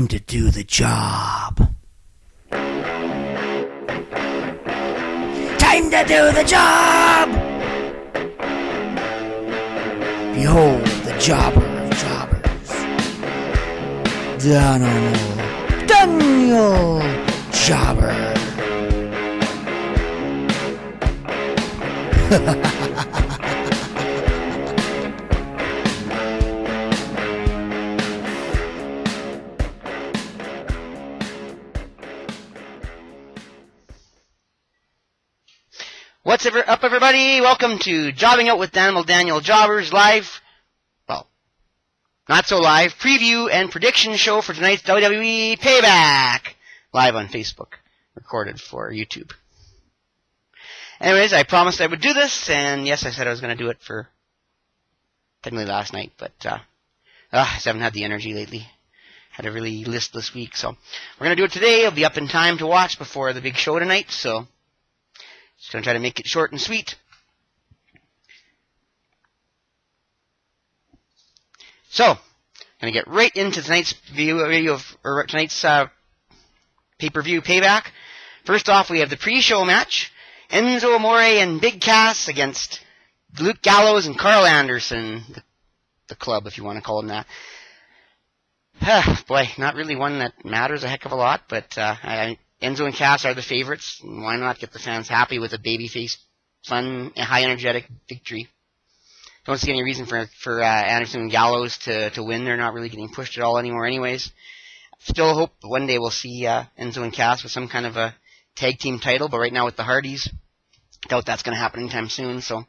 Time to do the job. Time to do the job! Behold the jobber of jobbers, Daniel Jobber. What's up, everybody? Welcome to Jobbing Out with Danimal Daniel Jobber's live, well, not so live, preview and prediction show for tonight's WWE Payback, live on Facebook, recorded for YouTube. Anyways, I promised I would do this, and yes, I said I was going to do it for technically last night, but I just haven't had the energy lately. Had a really listless week, so we're going to do it today. I'll be up in time to watch before the big show tonight, so just going to try to make it short and sweet. So, I'm going to get right into tonight's tonight's pay-per-view Payback. First off, we have the pre-show match. Enzo Amore and Big Cass against Luke Gallows and Carl Anderson. The club, if you want to call them that. Boy, not really one that matters a heck of a lot, but Enzo and Cass are the favorites. Why not get the fans happy with a babyface, fun, high energetic victory? Don't see any reason for Anderson and Gallows to win. They're not really getting pushed at all anymore anyways. Still hope one day we'll see Enzo and Cass with some kind of a tag team title, but right now with the Hardys, doubt that's going to happen anytime soon, so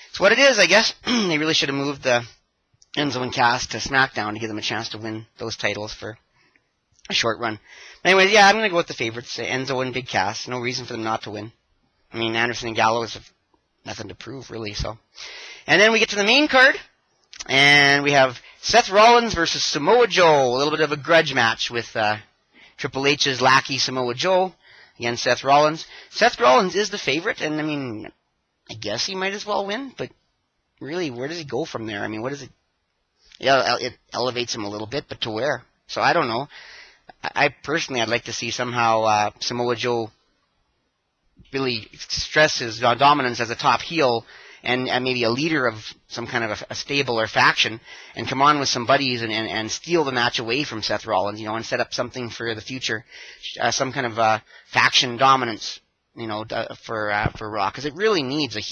it's what it is, I guess. They really should have moved the Enzo and Cass to SmackDown to give them a chance to win those titles for a short run. Anyways, yeah, I'm going to go with the favorites, Enzo and Big Cass. No reason for them not to win. I mean, Anderson and Gallows have nothing to prove, really, so. And then we get to the main card, and we have Seth Rollins versus Samoa Joe. A little bit of a grudge match with Triple H's lackey Samoa Joe against Seth Rollins. Seth Rollins is the favorite, and I mean, I guess he might as well win, but really, where does he go from there? I mean, what is it? Yeah, it elevates him a little bit, but to where? So I don't know. I personally, I'd like to see somehow Samoa Joe really stress his dominance as a top heel and maybe a leader of some kind of a stable or faction, and come on with some buddies and steal the match away from Seth Rollins, and set up something for the future, some kind of faction dominance, for Raw, because it really needs a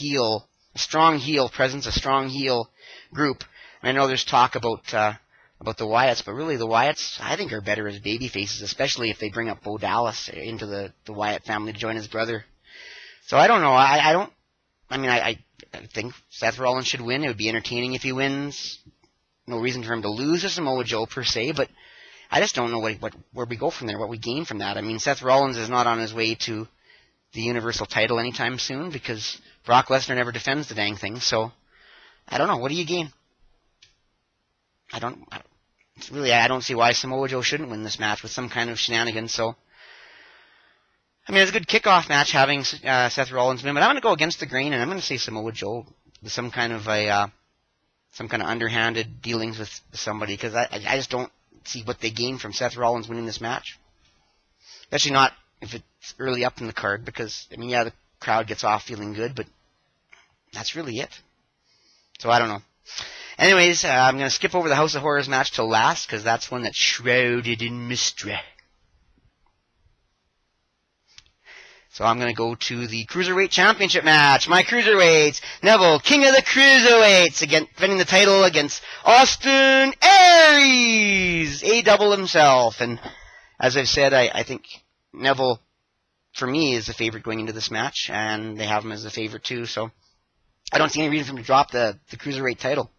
strong heel presence, a strong heel group. And I know there's talk about the Wyatts, but really the Wyatts, I think, are better as baby faces, especially if they bring up Bo Dallas into the Wyatt family to join his brother. So I don't know. I think Seth Rollins should win. It would be entertaining if he wins. No reason for him to lose to Samoa Joe per se, but I just don't know where we go from there, what we gain from that. I mean, Seth Rollins is not on his way to the Universal title anytime soon because Brock Lesnar never defends the dang thing. So I don't know. What do you gain? I don't see why Samoa Joe shouldn't win this match with some kind of shenanigans. So, I mean, it's a good kickoff match having Seth Rollins win, but I'm going to go against the grain, and I'm going to say Samoa Joe with some kind of underhanded dealings with somebody, because I just don't see what they gain from Seth Rollins winning this match. Especially not if it's early up in the card, because, I mean, yeah, the crowd gets off feeling good, but that's really it. So I don't know. Anyways, I'm going to skip over the House of Horrors match till last, because that's one that's shrouded in mystery. So I'm going to go to the Cruiserweight Championship match. My Cruiserweights, Neville, King of the Cruiserweights, defending the title against Austin Aries, A-double himself. And as I've said, I think Neville, for me, is the favorite going into this match, and they have him as the favorite too, so I don't see any reason for him to drop the Cruiserweight title.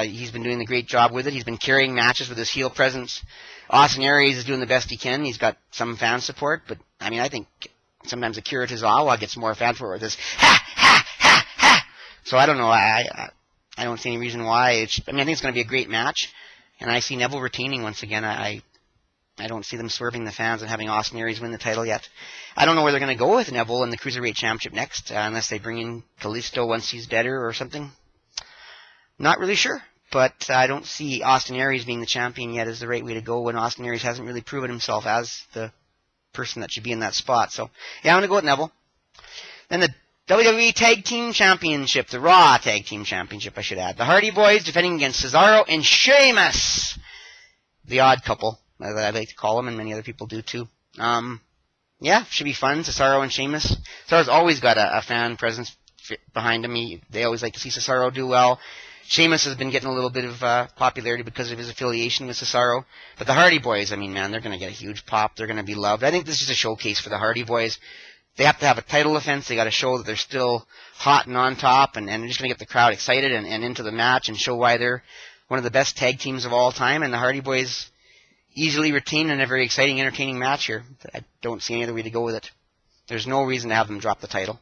He's been doing a great job with it. He's been carrying matches with his heel presence. Austin Aries is doing the best he can. He's got some fan support, but I mean, I think sometimes Akira Tozawa gets more fan support with this ha ha ha ha. So I don't know. I don't see any reason why. I think it's going to be a great match, and I see Neville retaining once again. I don't see them swerving the fans and having Austin Aries win the title yet. I don't know where they're going to go with Neville in the Cruiserweight Championship next, unless they bring in Kalisto once he's better or something. Not really sure. but I don't see Austin Aries being the champion yet as the right way to go when Austin Aries hasn't really proven himself as the person that should be in that spot. So, yeah, I'm going to go with Neville. Then the WWE Tag Team Championship, the Raw Tag Team Championship, I should add. The Hardy Boys defending against Cesaro and Sheamus. The odd couple, that I like to call them, and many other people do too. Yeah, should be fun. Cesaro and Sheamus. Cesaro's always got a fan presence behind him. They always like to see Cesaro do well. Sheamus has been getting a little bit of popularity because of his affiliation with Cesaro. But the Hardy Boys, I mean, man, they're going to get a huge pop. They're going to be loved. I think this is a showcase for the Hardy Boys. They have to have a title defense. They got to show that they're still hot and on top, and they're just going to get the crowd excited and into the match and show why they're one of the best tag teams of all time. And the Hardy Boys easily retain in a very exciting, entertaining match here. I don't see any other way to go with it. There's no reason to have them drop the title.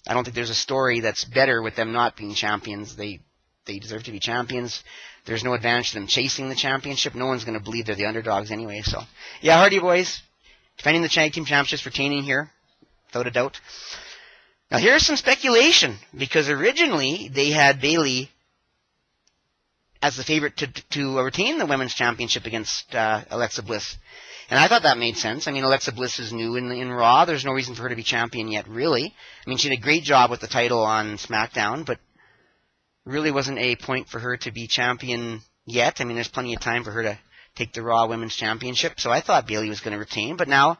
I don't think there's a story that's better with them not being champions. They deserve to be champions. There's no advantage to them chasing the championship. No one's going to believe they're the underdogs anyway. So, yeah, Hardy Boys defending the tag team championships, retaining here, without a doubt. Now, here's some speculation, because originally they had Bayley as the favorite to retain the women's championship against Alexa Bliss. And I thought that made sense. I mean, Alexa Bliss is new in Raw. There's no reason for her to be champion yet, really. I mean, she did a great job with the title on SmackDown, but really wasn't a point for her to be champion yet. I mean, there's plenty of time for her to take the Raw Women's Championship. So I thought Bayley was going to retain, but now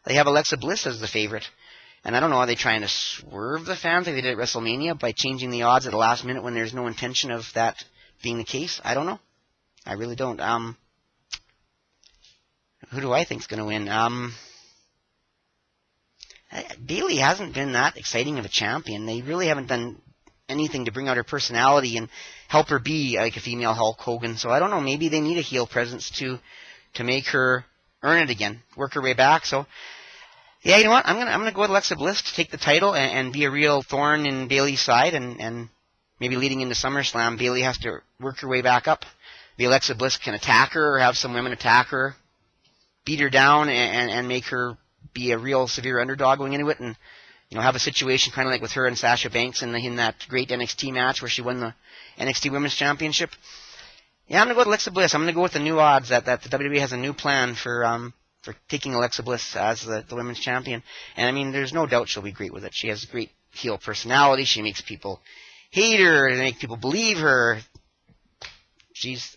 they have Alexa Bliss as the favorite. And I don't know, are they trying to swerve the fans like they did at WrestleMania by changing the odds at the last minute when there's no intention of that being the case? I don't know. I really don't. Who do I think is going to win? Bayley hasn't been that exciting of a champion. They really haven't done anything to bring out her personality and help her be like a female Hulk Hogan. So I don't know, maybe they need a heel presence to make her earn it again, work her way back. So yeah, you know what? I'm gonna go with Alexa Bliss to take the title and be a real thorn in Bayley's side, and maybe leading into SummerSlam, Bayley has to work her way back up. The Alexa Bliss can attack her or have some women attack her, beat her down, and make her be a real severe underdog going into it, and have a situation kind of like with her and Sasha Banks in that great NXT match where she won the NXT Women's Championship. Yeah, I'm going to go with Alexa Bliss. I'm going to go with the new odds that the WWE has a new plan for taking Alexa Bliss as the women's champion. And, I mean, there's no doubt she'll be great with it. She has a great heel personality. She makes people hate her and make people believe her. She's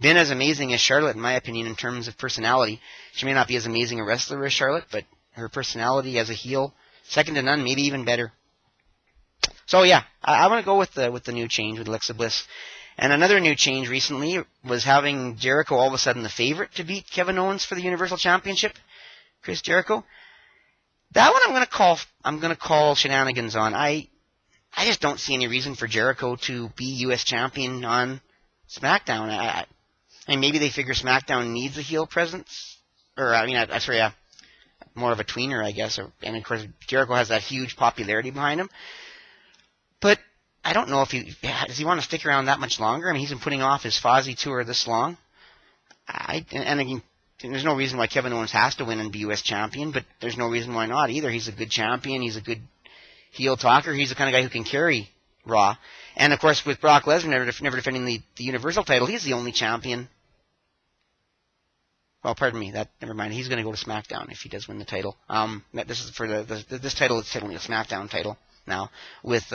been as amazing as Charlotte, in my opinion, in terms of personality. She may not be as amazing a wrestler as Charlotte, but her personality as a heel, second to none, maybe even better. So yeah, I want to go with the new change with Alexa Bliss. And another new change recently was having Jericho all of a sudden the favorite to beat Kevin Owens for the Universal Championship, Chris Jericho. That one I'm gonna call shenanigans on. I just don't see any reason for Jericho to be U.S. champion on SmackDown. I mean, maybe they figure SmackDown needs a heel presence, or more of a tweener, I guess. And of course, Jericho has that huge popularity behind him. But I don't know if does he want to stick around that much longer? I mean, he's been putting off his Fozzy tour this long. And again, there's no reason why Kevin Owens has to win and be U.S. champion, but there's no reason why not either. He's a good champion. He's a good heel talker. He's the kind of guy who can carry Raw. And of course, with Brock Lesnar never defending the Universal title, he's the only champion. Well, pardon me. Never mind. He's going to go to SmackDown if he does win the title. This is for this title is certainly a SmackDown title now, with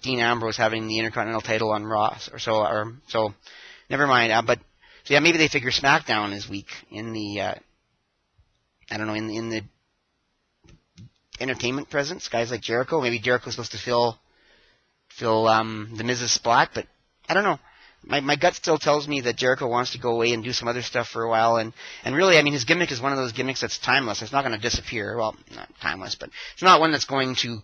Dean Ambrose having the Intercontinental title on Raw. So never mind. But so yeah, maybe they figure SmackDown is weak in the in the entertainment presence. Guys like Jericho. Maybe Jericho's supposed to fill the Miz's spot, but I don't know. My gut still tells me that Jericho wants to go away and do some other stuff for a while, and really, I mean, his gimmick is one of those gimmicks that's timeless. It's not going to disappear. Well, not timeless, but it's not one that's going to,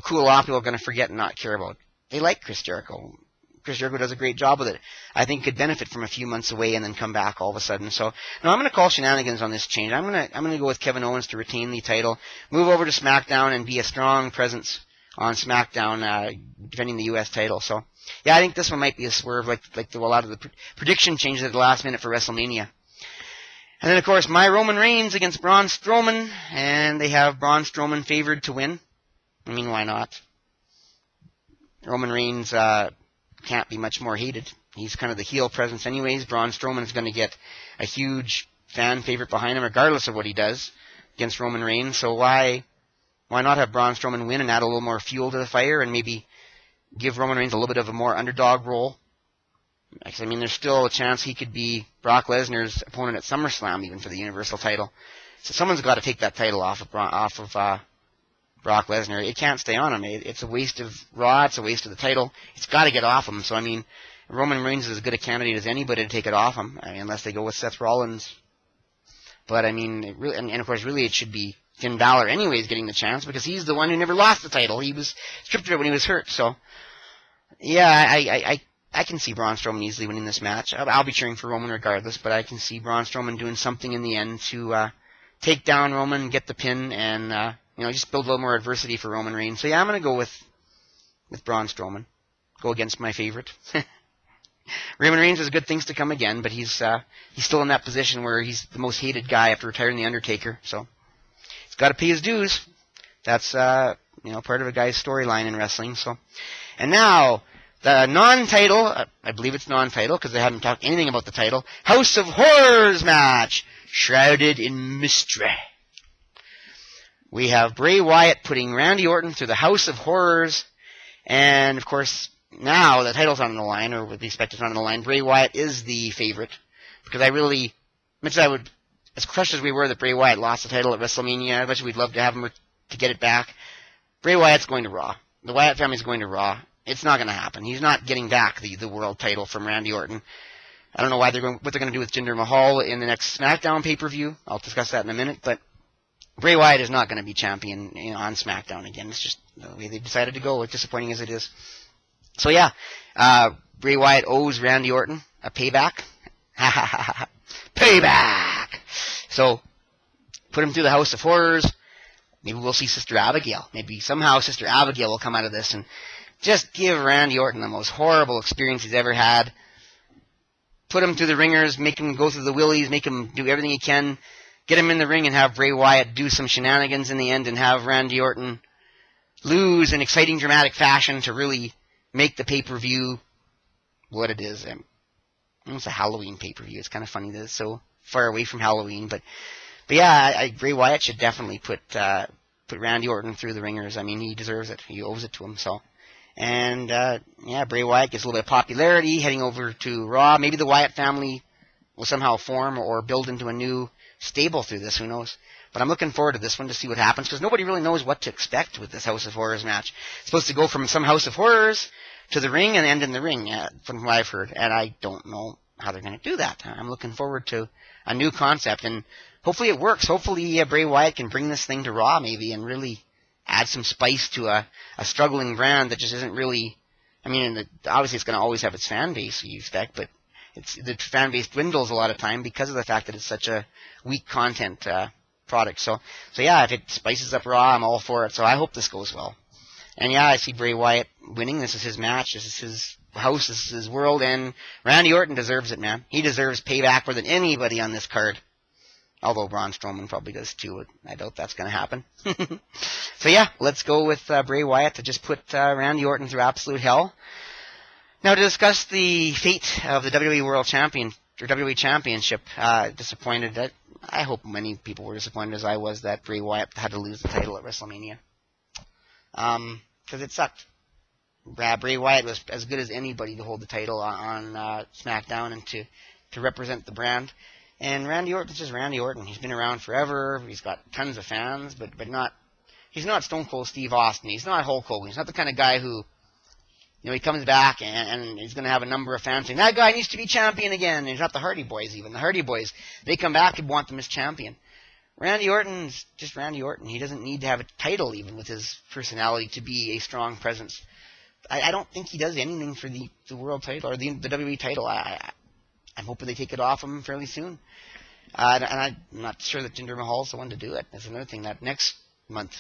cool off. People are going to forget and not care about. They like Chris Jericho. Chris Jericho does a great job with it. I think could benefit from a few months away and then come back all of a sudden. So, no, I'm going to call shenanigans on this change. I'm going to go with Kevin Owens to retain the title, move over to SmackDown, and be a strong presence on SmackDown, defending the U.S. title. So, yeah, I think this one might be a swerve, like a lot of the prediction changes at the last minute for WrestleMania. And then, of course, my Roman Reigns against Braun Strowman, and they have Braun Strowman favored to win. I mean, why not? Roman Reigns can't be much more hated He's kind of the heel presence anyways. Braun Strowman is going to get a huge fan favorite behind him regardless of what he does against Roman Reigns. So why not have Braun Strowman win and add a little more fuel to the fire and maybe give Roman Reigns a little bit of a more underdog role? I mean, there's still a chance he could be Brock Lesnar's opponent at SummerSlam even for the Universal title. So someone's got to take that title off of Brock Lesnar. It can't stay on him. It's a waste of Raw. It's a waste of the title. It's got to get off him. So, I mean, Roman Reigns is as good a candidate as anybody to take it off him. I mean, unless they go with Seth Rollins. But, I mean, it really, and of course, really it should be Finn Balor anyways getting the chance because he's the one who never lost the title. He was stripped of it when he was hurt. So, yeah, I can see Braun Strowman easily winning this match. I'll be cheering for Roman regardless, but I can see Braun Strowman doing something in the end to take down Roman, get the pin, and just build a little more adversity for Roman Reigns. So yeah, I'm going to go with Braun Strowman. Go against my favorite. Roman Reigns has good things to come again, but he's still in that position where he's the most hated guy after retiring The Undertaker. So he's got to pay his dues. That's part of a guy's storyline in wrestling. So, and now the non-title, I believe it's non-title because they haven't talked anything about the title, House of Horrors match, shrouded in mystery. We have Bray Wyatt putting Randy Orton through the House of Horrors, and of course, now the title's on the line, or with the expect it's on the line, Bray Wyatt is the favorite, because as crushed as we were that Bray Wyatt lost the title at WrestleMania, as much as we'd love to have him to get it back, Bray Wyatt's going to Raw. The Wyatt family's going to Raw. It's not going to happen. He's not getting back the world title from Randy Orton. I don't know what they're going to do with Jinder Mahal in the next SmackDown pay-per-view. I'll discuss that in a minute, but Bray Wyatt is not going to be champion on SmackDown again. It's just the way they decided to go, as disappointing as it is. So yeah, Bray Wyatt owes Randy Orton a payback. Payback! So, put him through the House of Horrors. Maybe we'll see Sister Abigail. Maybe somehow Sister Abigail will come out of this and just give Randy Orton the most horrible experience he's ever had. Put him through the ringers, make him go through the willies, make him do everything he can. Get him in the ring and have Bray Wyatt do some shenanigans in the end and have Randy Orton lose in exciting, dramatic fashion to really make the pay-per-view what it is. It's a Halloween pay-per-view. It's kind of funny that it's so far away from Halloween. But yeah, Bray Wyatt should definitely put Randy Orton through the ringers. I mean, he deserves it. He owes it to him. So, and Bray Wyatt gets a little bit of popularity heading over to Raw. Maybe the Wyatt family will somehow form or build into a new stable through this. Who knows? But I'm looking forward to this one to see what happens because nobody really knows what to expect with this House of Horrors match. It's supposed to go from some House of Horrors to the ring and end in the ring, from what I've heard. And I don't know how they're going to do that. I'm looking forward to a new concept, and hopefully it works. Hopefully Bray Wyatt can bring this thing to Raw maybe and really add some spice to a struggling brand that just isn't really, obviously it's going to always have its fan base, you expect, but the fan base dwindles a lot of time because of the fact that it's such a weak content product. So yeah, if it spices up Raw, I'm all for it. So I hope this goes well. And yeah, I see Bray Wyatt winning. This is his match. This is his house. This is his world. And Randy Orton deserves it, man. He deserves payback more than anybody on this card. Although Braun Strowman probably does too. I doubt that's going to happen. So yeah, let's go with Bray Wyatt to just put Randy Orton through absolute hell. Now to discuss the fate of the WWE World Champion or WWE Championship. Disappointed that I hope many people were disappointed as I was that Bray Wyatt had to lose the title at WrestleMania. Because it sucked. Bray Wyatt was as good as anybody to hold the title on SmackDown and to represent the brand. And Randy Orton's just Randy Orton. He's been around forever. He's got tons of fans, but not. He's not Stone Cold Steve Austin. He's not Hulk Hogan. He's not the kind of guy who, he comes back and he's going to have a number of fans saying, that guy needs to be champion again. And he's not the Hardy Boys even. The Hardy Boys, they come back and want them as champion. Randy Orton's just Randy Orton. He doesn't need to have a title even with his personality to be a strong presence. I don't think he does anything for the world title or the WWE title. I'm hoping they take it off him fairly soon. And I'm not sure that Jinder Mahal's the one to do it. That's another thing. That next month,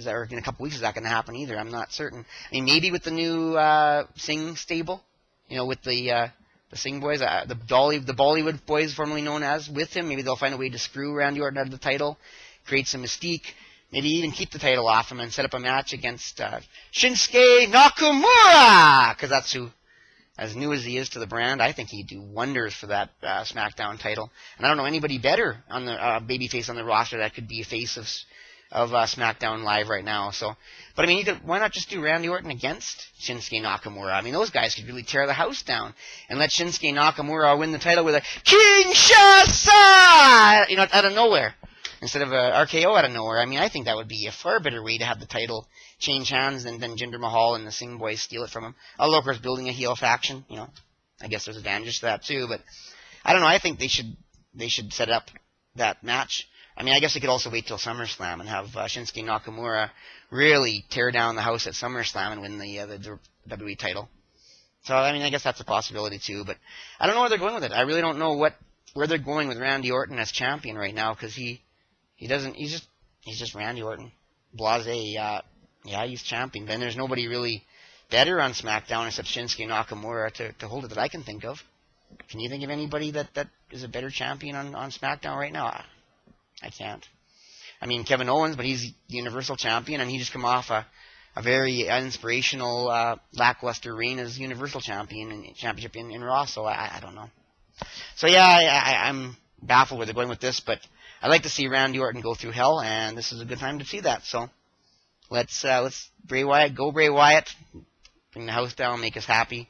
or in a couple weeks, is that going to happen either? I'm not certain. Maybe with the new Singh stable, with the Singh boys, the Bollywood boys, formerly known as, with him. Maybe they'll find a way to screw Randy Orton out of the title, create some mystique. Maybe even keep the title off him and set up a match against Shinsuke Nakamura, because that's as new as he is to the brand, I think he'd do wonders for that SmackDown title. And I don't know anybody better on the babyface on the roster that could be a face of SmackDown Live right now. So, but I mean, why not just do Randy Orton against Shinsuke Nakamura? I mean, those guys could really tear the house down and let Shinsuke Nakamura win the title with a Kinshasa, out of nowhere, instead of a RKO out of nowhere. I mean, I think that would be a far better way to have the title change hands than Jinder Mahal and the Singh Boys steal it from him. Although, of course, building a heel faction, I guess there's advantages to that too. But I don't know. I think they should set up that match. I mean, I guess they could also wait till SummerSlam and have Shinsuke Nakamura really tear down the house at SummerSlam and win the WWE title. So, I mean, I guess that's a possibility too. But I don't know where they're going with it. I really don't know where they're going with Randy Orton as champion right now, because he's just Randy Orton. Blasé, yeah, he's champion. Then there's nobody really better on SmackDown except Shinsuke Nakamura to hold it that I can think of. Can you think of anybody that is a better champion on SmackDown right now? I can't. I mean, Kevin Owens, but he's the Universal Champion, and he just come off a very inspirational, lackluster reign as Universal Champion and championship in Raw. So I don't know. So yeah, I'm baffled where they're going with this, but I'd like to see Randy Orton go through hell, and this is a good time to see that. So let's Bray Wyatt, go Bray Wyatt, bring the house down, make us happy,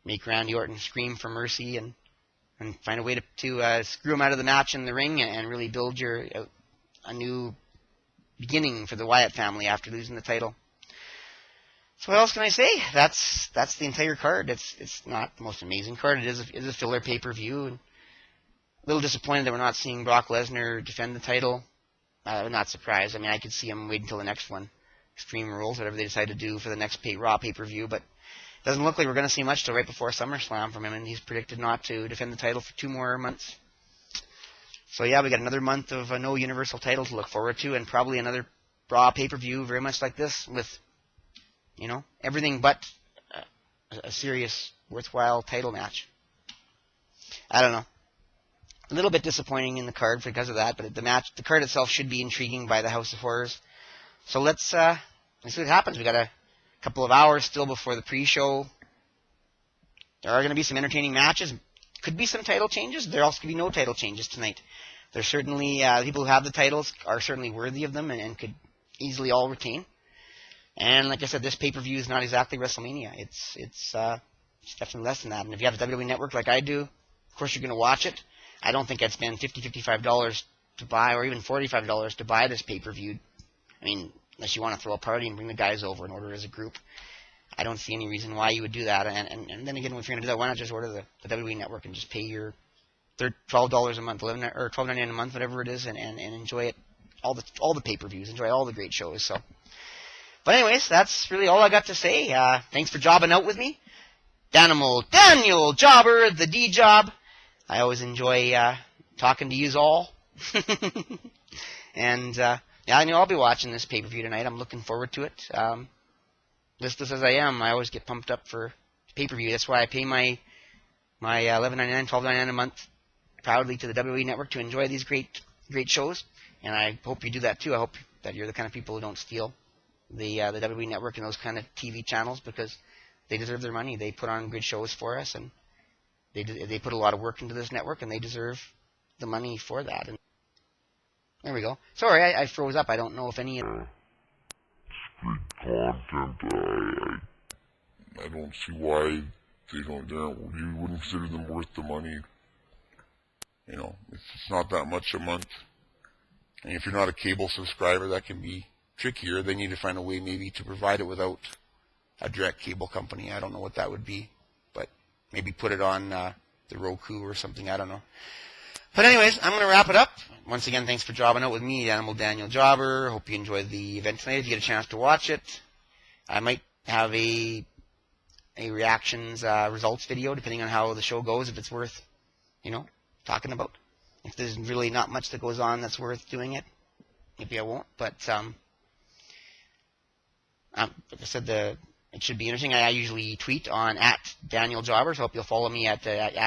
make Randy Orton scream for mercy, and find a way to screw him out of the match in the ring and really build a new beginning for the Wyatt family after losing the title. So what else can I say? That's the entire card. It's not the most amazing card. It is a filler pay-per-view. And a little disappointed that we're not seeing Brock Lesnar defend the title. I'm not surprised. I mean, I could see him wait until the next one. Extreme Rules, whatever they decide to do for the next Raw pay-per-view, but doesn't look like we're going to see much till right before SummerSlam from him, and he's predicted not to defend the title for 2 more months. So yeah, we got another month of no Universal title to look forward to, and probably another Raw pay-per-view very much like this with, everything but a serious, worthwhile title match. I don't know. A little bit disappointing in the card because of that, but the card itself should be intriguing by the House of Horrors. So let's see what happens. We got a couple of hours still before the pre-show. There are going to be some entertaining matches. Could be some title changes. There also could be no title changes tonight. There's certainly people who have the titles are certainly worthy of them and could easily all retain. And like I said, this pay-per-view is not exactly WrestleMania. It's definitely less than that. And if you have a WWE Network like I do, of course you're going to watch it. I don't think I'd spend $50, $55 to buy, or even $45 to buy this pay-per-view. I mean, unless you want to throw a party and bring the guys over and order as a group. I don't see any reason why you would do that. And then again, if you're going to do that, why not just order the WWE Network and just pay your $12 a month, or $12.99 a month, whatever it is, and enjoy it, all the pay-per-views, enjoy all the great shows. So, but anyways, that's really all I got to say. Thanks for jobbing out with me. Daniel Jobber, the D-Job. I always enjoy talking to yous all. And yeah, I'll be watching this pay-per-view tonight. I'm looking forward to it. Listless as I am, I always get pumped up for pay-per-view. That's why I pay my $11.99, $12.99 a month proudly to the WWE Network to enjoy these great shows. And I hope you do that too. I hope that you're the kind of people who don't steal the WWE Network and those kind of TV channels, because they deserve their money. They put on good shows for us, and they put a lot of work into this network, and they deserve the money for that. And there we go. Sorry, I froze up. I don't know if any content. I don't see why you wouldn't consider them worth the money. It's not that much a month. And if you're not a cable subscriber, that can be trickier. They need to find a way maybe to provide it without a direct cable company. I don't know what that would be, but maybe put it on the Roku or something. I don't know. But anyways, I'm going to wrap it up. Once again, thanks for jobbing out with me, Daniel Jobber. Hope you enjoyed the event tonight. If you get a chance to watch it, I might have a reactions results video, depending on how the show goes, if it's worth, talking about. If there's really not much that goes on that's worth doing it, maybe I won't. But like I said, it should be interesting. I usually tweet on @Daniel Jobber, so I hope you'll follow me at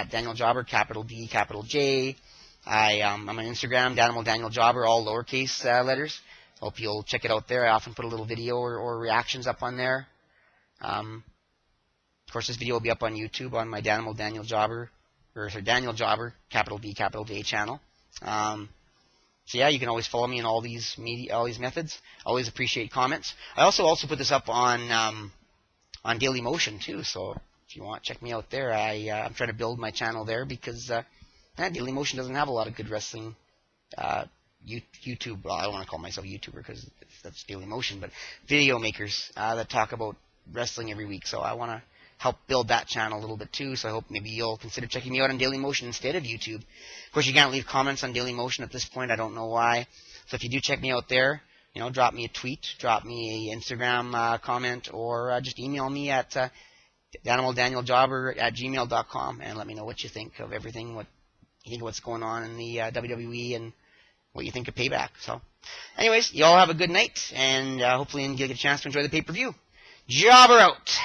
Daniel Jobber, capital D, capital J. I'm on Instagram, Daniel Jobber, all lowercase letters. Hope you'll check it out there. I often put a little video or reactions up on there. Of course, this video will be up on YouTube on my Danimal Daniel Jobber, or sorry, Daniel Jobber, capital D, capital J channel. So yeah, you can always follow me in all these methods. Always appreciate comments. I also put this up on Dailymotion too. So if you want, check me out there. I'm trying to build my channel there because Dailymotion doesn't have a lot of good wrestling YouTube. Well, I don't want to call myself a YouTuber because that's Dailymotion, but video makers that talk about wrestling every week. So I want to help build that channel a little bit too, so I hope maybe you'll consider checking me out on Dailymotion instead of YouTube. Of course, you can't leave comments on Dailymotion at this point. I don't know why. So if you do check me out there, drop me a tweet, drop me an Instagram comment, or just email me at DanimalDanielJobber@gmail.com and let me know what you think of everything, what you think of what's going on in the WWE, and what you think of Payback. So anyways, you all have a good night, and hopefully you get a chance to enjoy the pay-per-view. Jobber out!